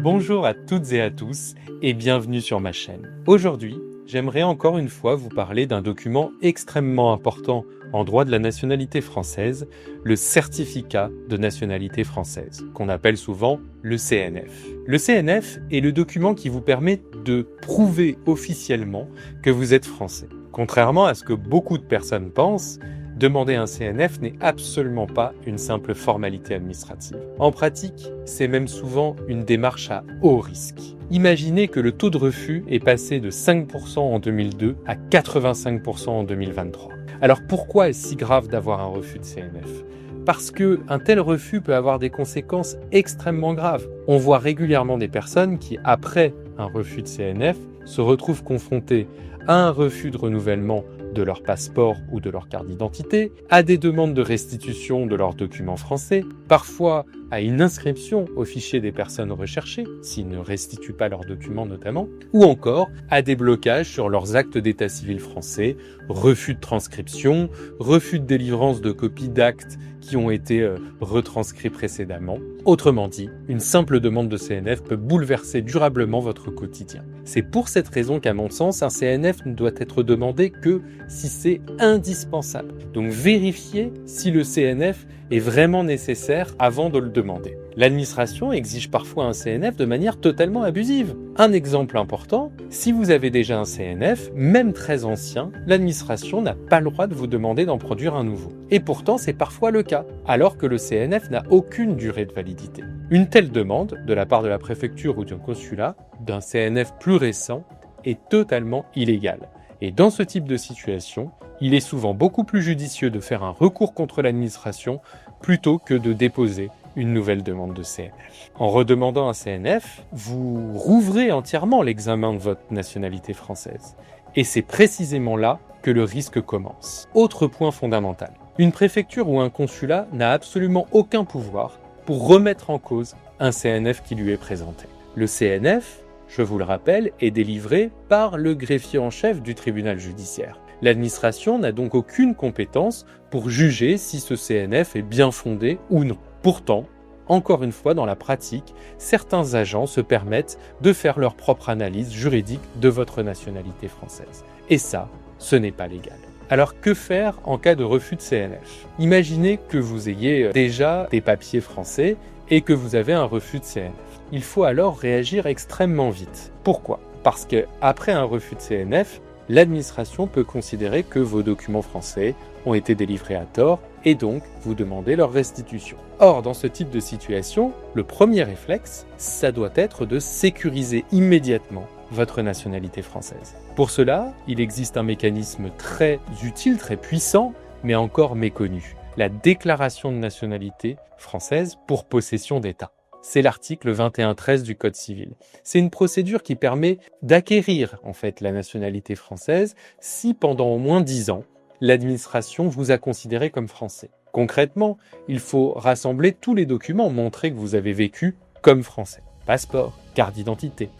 Bonjour à toutes et à tous et bienvenue sur ma chaîne. Aujourd'hui, j'aimerais encore une fois vous parler d'un document extrêmement important en droit de la nationalité française, le certificat de nationalité française, qu'on appelle souvent le CNF. Le CNF est le document qui vous permet de prouver officiellement que vous êtes français. Contrairement à ce que beaucoup de personnes pensent, demander un CNF n'est absolument pas une simple formalité administrative. En pratique, c'est même souvent une démarche à haut risque. Imaginez que le taux de refus est passé de 5% en 2002 à 85% en 2023. Alors pourquoi est-ce si grave d'avoir un refus de CNF ? Parce qu'un tel refus peut avoir des conséquences extrêmement graves. On voit régulièrement des personnes qui, après un refus de CNF, se retrouvent confrontées à un refus de renouvellement de leur passeport ou de leur carte d'identité, à des demandes de restitution de leurs documents français, parfois à une inscription au fichier des personnes recherchées, s'ils ne restituent pas leurs documents notamment, ou encore à des blocages sur leurs actes d'état civil français, refus de transcription, refus de délivrance de copies d'actes qui ont été retranscrits précédemment. Autrement dit, une simple demande de CNF peut bouleverser durablement votre quotidien. C'est pour cette raison qu'à mon sens, un CNF ne doit être demandé que si c'est indispensable. Donc vérifiez si le CNF est vraiment nécessaire avant de le demander. L'administration exige parfois un CNF de manière totalement abusive. Un exemple important, si vous avez déjà un CNF, même très ancien, l'administration n'a pas le droit de vous demander d'en produire un nouveau. Et pourtant, c'est parfois le cas, alors que le CNF n'a aucune durée de validité. Une telle demande, de la part de la préfecture ou d'un consulat, d'un CNF plus récent, est totalement illégale. Et dans ce type de situation, il est souvent beaucoup plus judicieux de faire un recours contre l'administration plutôt que de déposer une nouvelle demande de CNF. En redemandant un CNF, vous rouvrez entièrement l'examen de votre nationalité française. Et c'est précisément là que le risque commence. Autre point fondamental. Une préfecture ou un consulat n'a absolument aucun pouvoir pour remettre en cause un CNF qui lui est présenté. Le CNF, je vous le rappelle, est délivré par le greffier en chef du tribunal judiciaire. L'administration n'a donc aucune compétence pour juger si ce CNF est bien fondé ou non. Pourtant, encore une fois, dans la pratique, certains agents se permettent de faire leur propre analyse juridique de votre nationalité française. Et ça, ce n'est pas légal. Alors que faire en cas de refus de CNF ? Imaginez que vous ayez déjà des papiers français et que vous avez un refus de CNF. Il faut alors réagir extrêmement vite. Pourquoi ? Parce qu'après un refus de CNF, l'administration peut considérer que vos documents français ont été délivrés à tort et donc vous demander leur restitution. Or, dans ce type de situation, le premier réflexe, ça doit être de sécuriser immédiatement votre nationalité française. Pour cela, il existe un mécanisme très utile, très puissant, mais encore méconnu. La déclaration de nationalité française pour possession d'État. C'est l'article 21.13 du Code civil. C'est une procédure qui permet d'acquérir la nationalité française si pendant au moins 10 ans, l'administration vous a considéré comme français. Concrètement, il faut rassembler tous les documents, montrer que vous avez vécu comme français. Passeport, carte d'identité,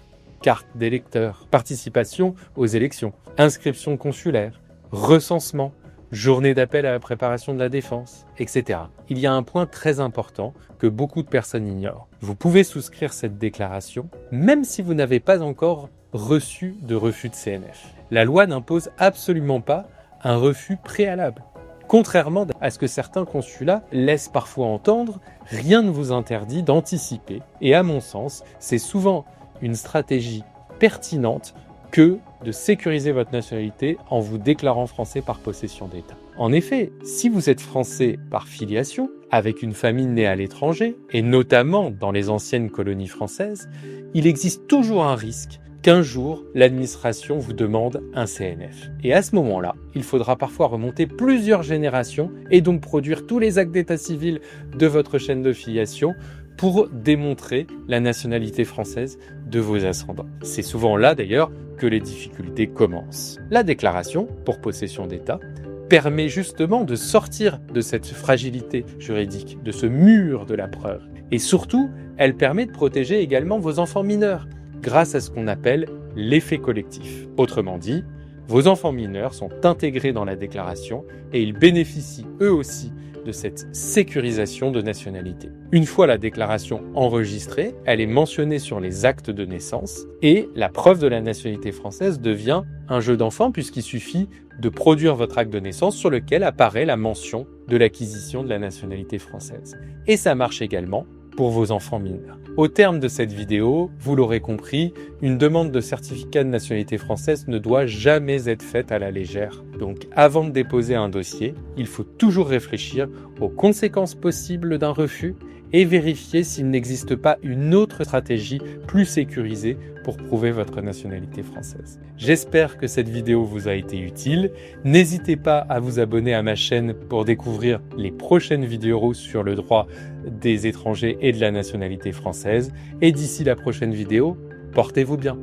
carte d'électeur, participation aux élections, inscription consulaire, recensement, journée d'appel à la préparation de la défense, etc. Il y a un point très important que beaucoup de personnes ignorent. Vous pouvez souscrire cette déclaration même si vous n'avez pas encore reçu de refus de CNF. La loi n'impose absolument pas un refus préalable. Contrairement à ce que certains consulats laissent parfois entendre, rien ne vous interdit d'anticiper. Et à mon sens, c'est souvent une stratégie pertinente que de sécuriser votre nationalité en vous déclarant français par possession d'État. En effet, si vous êtes français par filiation, avec une famille née à l'étranger, et notamment dans les anciennes colonies françaises, il existe toujours un risque qu'un jour, l'administration vous demande un CNF. Et à ce moment-là, il faudra parfois remonter plusieurs générations et donc produire tous les actes d'état civil de votre chaîne de filiation pour démontrer la nationalité française de vos ascendants. C'est souvent là d'ailleurs que les difficultés commencent. La déclaration pour possession d'État permet justement de sortir de cette fragilité juridique, de ce mur de la preuve. Et surtout, elle permet de protéger également vos enfants mineurs grâce à ce qu'on appelle l'effet collectif. Autrement dit, vos enfants mineurs sont intégrés dans la déclaration et ils bénéficient eux aussi de cette sécurisation de nationalité. Une fois la déclaration enregistrée, elle est mentionnée sur les actes de naissance et la preuve de la nationalité française devient un jeu d'enfant puisqu'il suffit de produire votre acte de naissance sur lequel apparaît la mention de l'acquisition de la nationalité française. Et ça marche également pour vos enfants mineurs. Au terme de cette vidéo, vous l'aurez compris, une demande de certificat de nationalité française ne doit jamais être faite à la légère. Donc avant de déposer un dossier, il faut toujours réfléchir aux conséquences possibles d'un refus et vérifier s'il n'existe pas une autre stratégie plus sécurisée pour prouver votre nationalité française. J'espère que cette vidéo vous a été utile. N'hésitez pas à vous abonner à ma chaîne pour découvrir les prochaines vidéos sur le droit des étrangers et de la nationalité française. Et d'ici la prochaine vidéo, portez-vous bien.